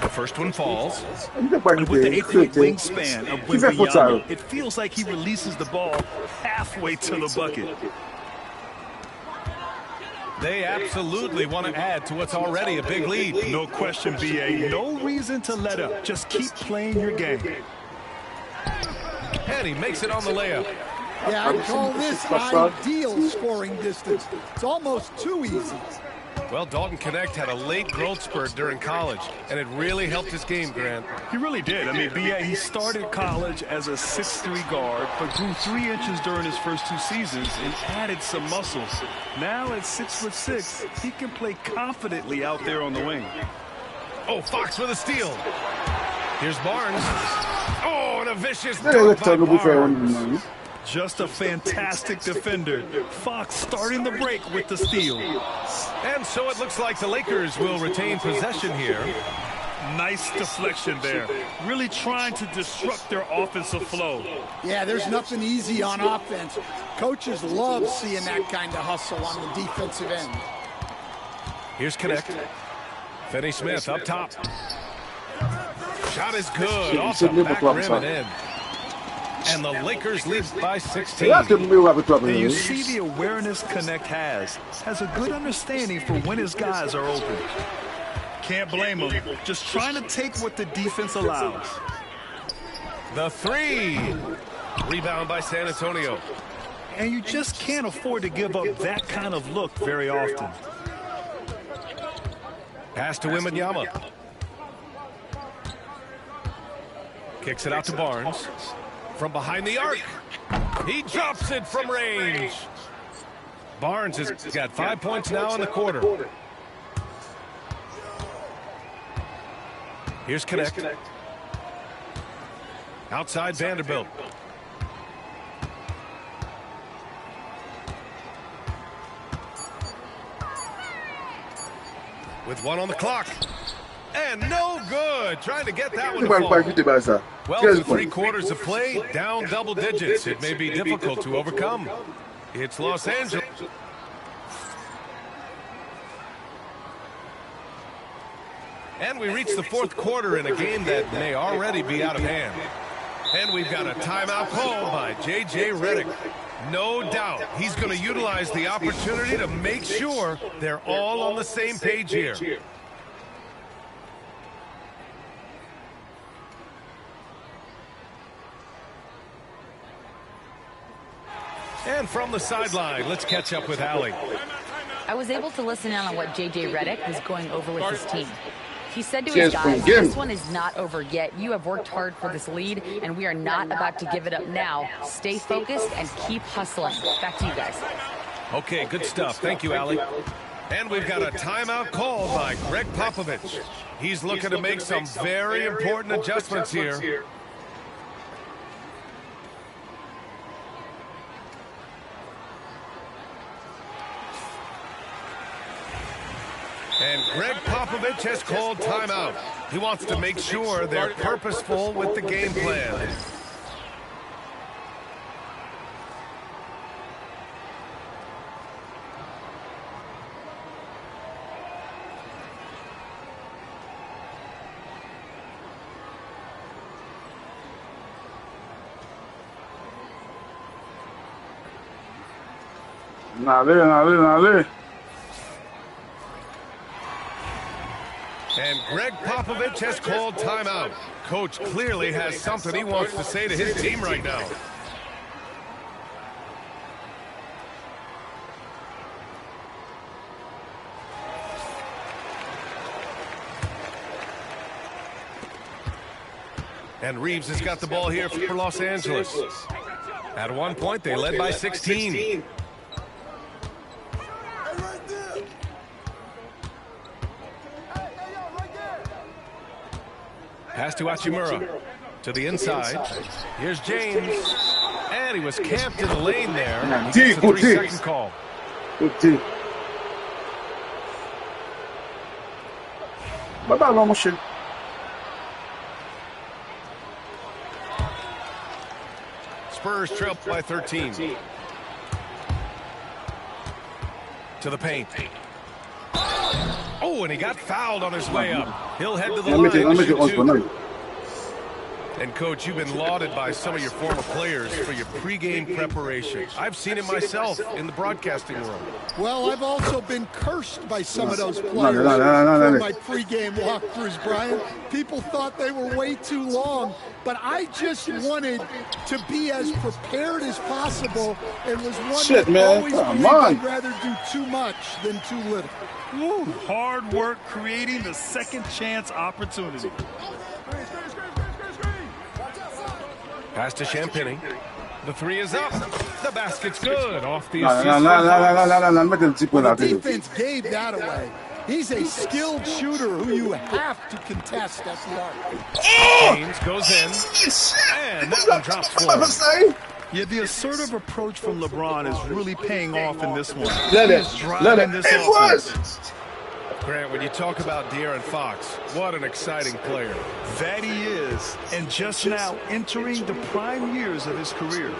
The first one falls. Vai jogar aqui With the dentro. 8-foot wingspan of Que vai futsal? Wembanyama, it feels like he releases the ball halfway to the bucket. They absolutely want to add to what's already a big lead. No question, B.A. No reason to let up. Just keep playing your game. And he makes it on the layup. Yeah, I'd call this ideal scoring distance. It's almost too easy. Well, Dalton Connect had a late growth spurt during college, and it really helped his game, Grant. He really did. I mean, B.A., he started college as a 6'3" guard, but grew 3 inches during his first 2 seasons and added some muscles. Now at 6'6", he can play confidently out there on the wing. Oh, Fox with a steal. Here's Barnes. Oh, and a vicious Ele dunk by tá no buffet Barnes. onde? Just a fantastic defender. Fox starting the break with the steal. And so it looks like the Lakers will retain possession here. Nice deflection there. Really trying to disrupt their offensive flow. Yeah, there's nothing easy on offense. Coaches love seeing that kind of hustle on the defensive end. Here's Connect. Finney Smith up top. Shot is good. Off the back rim and in. And the Lakers lead by 16. Ja tym miła And wytłapię. you see the awareness Connect has a good understanding for when his guys are open. Can't blame him. Just trying to take what the defense allows. The three. Rebound by San Antonio. And you just can't afford to give up that kind of look very often. Pass to Wembanyama. Kicks it out to Barnes. From behind the arc. He drops it from range. Barnes has got 5 points now in the quarter. Here's Connect. Outside Vanderbilt. With 1 on the clock. And no good. Trying to get that one to Vai fall. partir de baixo. Well, through 3 quarters of play, down double digits. It may be difficult to overcome. It's Los Angeles. And we reach the 4th quarter in a game that may already be out of hand. And we've got a timeout called by J.J. Redick. No doubt he's going to utilize the opportunity to make sure they're all on the same page here. And from the sideline, let's catch up with Allie. I was able to listen in on what J.J. Redick was going over with his team. He said to his guys, this one is not over yet. You have worked hard for this lead, and we are not about to give it up now. Stay focused and keep hustling. Back to you guys. Okay, good stuff. Thank you, Allie. And we've got a timeout called by Greg Popovich. He's looking to make some very important adjustments here. And Greg Popovich has called timeout. He wants to make sure they're purposeful with the game plan. Nale. And Greg Popovich has called timeout. Coach clearly has something he wants to say to his team right now. And Reeves has got the ball here for Los Angeles. At one point, they led by 16. Pass to Hachimura. To the inside. Here's James. And he was camped in the lane there. It's a 3-second call. Spurs trail by 13. To the paint. Oh, and he got fouled on his way up. He'll head to the line to shoot two. And, Coach, you've been lauded by some of your former players for your pregame preparation. I've seen it myself in the broadcasting room. Well, I've also been cursed by some of those players for my pregame walkthroughs, Brian. People thought they were way too long, but I just wanted to be as prepared as possible and was one that always believed I'd rather do too much than too little. Woo, hard work creating the second chance opportunity. Pass to Champagny. The three is up. The basket's good. Off the assist. The defense gave that away. He's a skilled shooter who you have to contest at the arc. James goes in. And that one drops for him. Yeah, the assertive approach from LeBron is really paying off in this one. Let it. Grant, when you talk about De'Aaron Fox, what an exciting player. That he is, and just now entering the prime years of his career.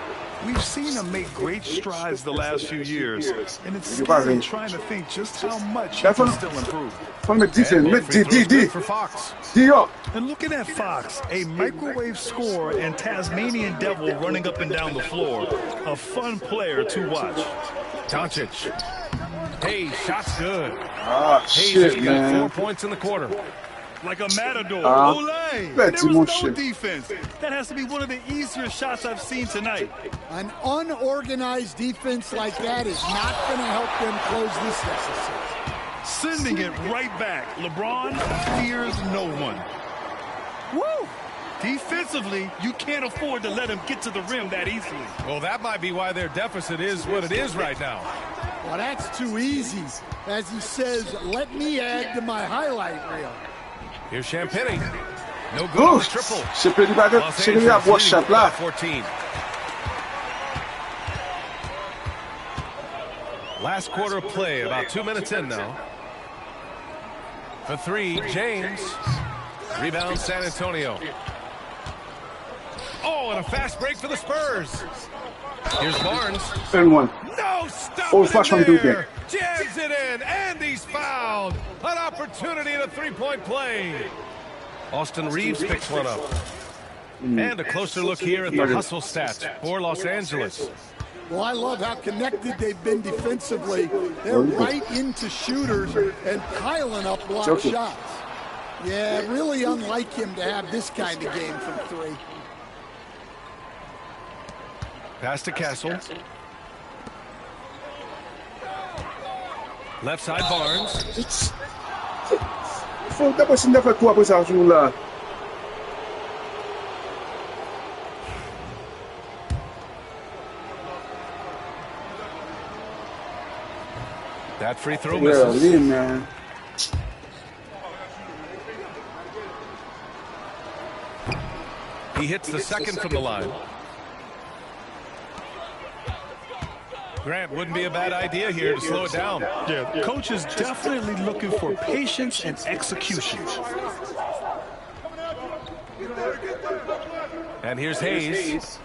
We've seen him make great strides the last few years, and it's scary trying to think just how much he can still improve. For Fox. And looking at Fox, a microwave scorer and Tasmanian devil running up and down the floor. A fun player to watch. Doncic. Hey, shot's good. Shit, got man. 4 points in the quarter. Like a matador. Olay. There was no shit. defense. That has to be one of the easier shots I've seen tonight. An unorganized defense like that is not going to help them close this deficit. Sending it right back. LeBron fears no one. Woo! Defensively, you can't afford to let him get to the rim that easily. Well, that might be why their deficit is what it is right now. Well, that's too easy. As he says, let me add to my highlight reel. Here's Champagny. No good on the triple. Los Cheguei a boa shot lá. 14. Last quarter of play, about 2 minutes in now. For three, James. Rebound, San Antonio. Oh, and a fast break for the Spurs. Here's Barnes. And one. No, stop Oh, it flash in from there. Jams it in, and he's fouled. An opportunity in a three-point play. Austin Reeves picks one up. And a closer look here at the hustle stats for Los Angeles. Well, I love how connected they've been defensively. They're right into shooters and piling up block shots. Yeah, really unlike him to have this kind of game from three. Pass to Castle. Left side Barnes. depois ainda foi tua coisa azul lá. That free throw Yeah, misses. ali, man. He hits the second from the line. Grant, wouldn't be a bad idea here to slow it down. Yeah, coach is definitely looking for patience and execution. And here's Hayes.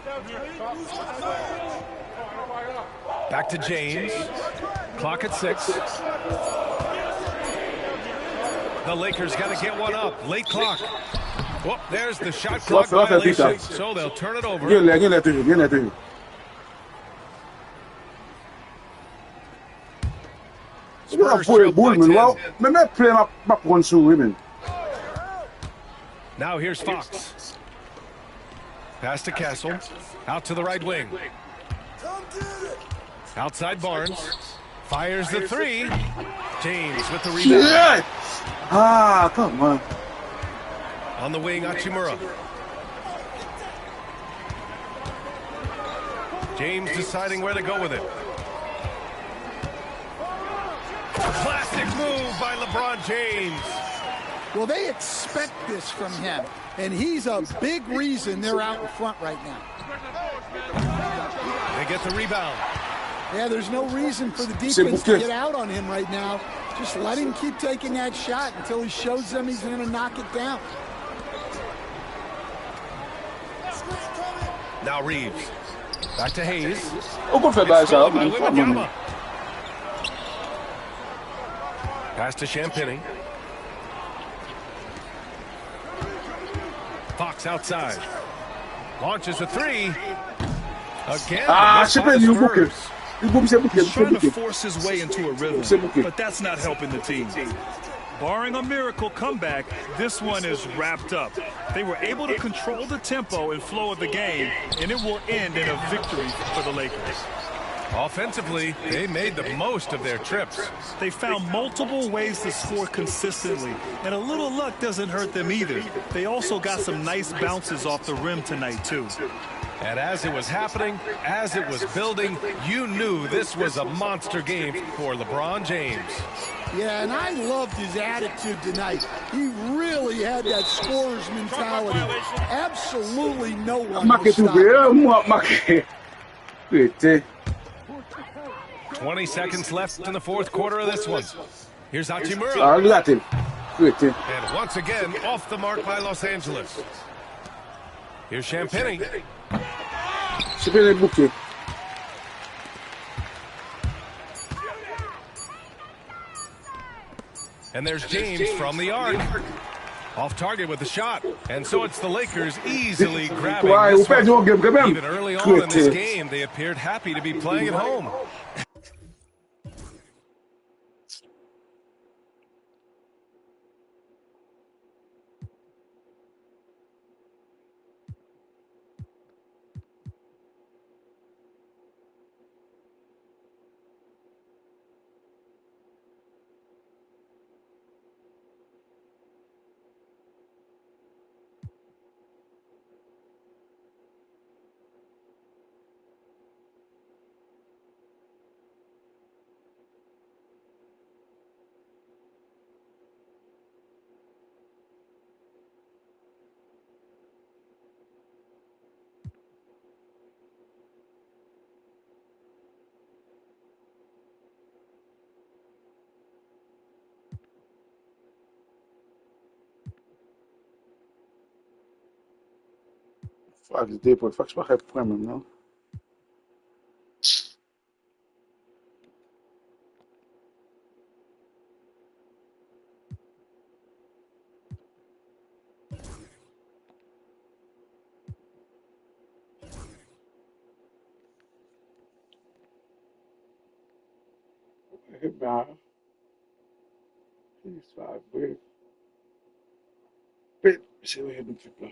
Back to James. Clock at 6. The Lakers got to get one up. Late clock. Whoop, there's the shot clock violation. So they'll turn it over. Get there. Spurs trail by 10. Now here's Fox. Pass to Castle. Out to the right wing. Outside Barnes. Fires the 3. James with the rebound. Ah, come on. On the wing, Hachimura. James deciding where to go with it. Classic move by LeBron James. Well, they expect this from him, and he's a big reason they're out in front right now. They get the rebound. Yeah, there's no reason for the defense to get out on him right now. Just let him keep taking that shot until he shows them he's going to knock it down. Now Reeves. Back to Hayes. By Wembanyama. Pass to Champagnie. Fox outside. Launches a 3. Again. Champagnie, bouquet. He's trying to force his way into a rhythm, but that's not helping the team. Barring a miracle comeback, this one is wrapped up. They were able to control the tempo and flow of the game, and it will end in a victory for the Lakers. Offensively, they made the most of their trips. They found multiple ways to score consistently, and a little luck doesn't hurt them either. They also got some nice bounces off the rim tonight, too. And as it was happening, as it was building, you knew this was a monster game for LeBron James. Yeah, and I loved his attitude tonight. He really had that scorer's mentality. Absolutely no one will stop him. 20 seconds left in the fourth quarter of this one. Here's Hachimura. And once again, off the mark by Los Angeles. Here's Champagnie. And there's James from the arc. Off target with the shot. And so it's the Lakers easily grabbing this one. Even early on in this game, they appeared happy to be playing at home. Fuck depois, faz para problema, não? Rebound. He's 5 break. Bit, see what happened to people.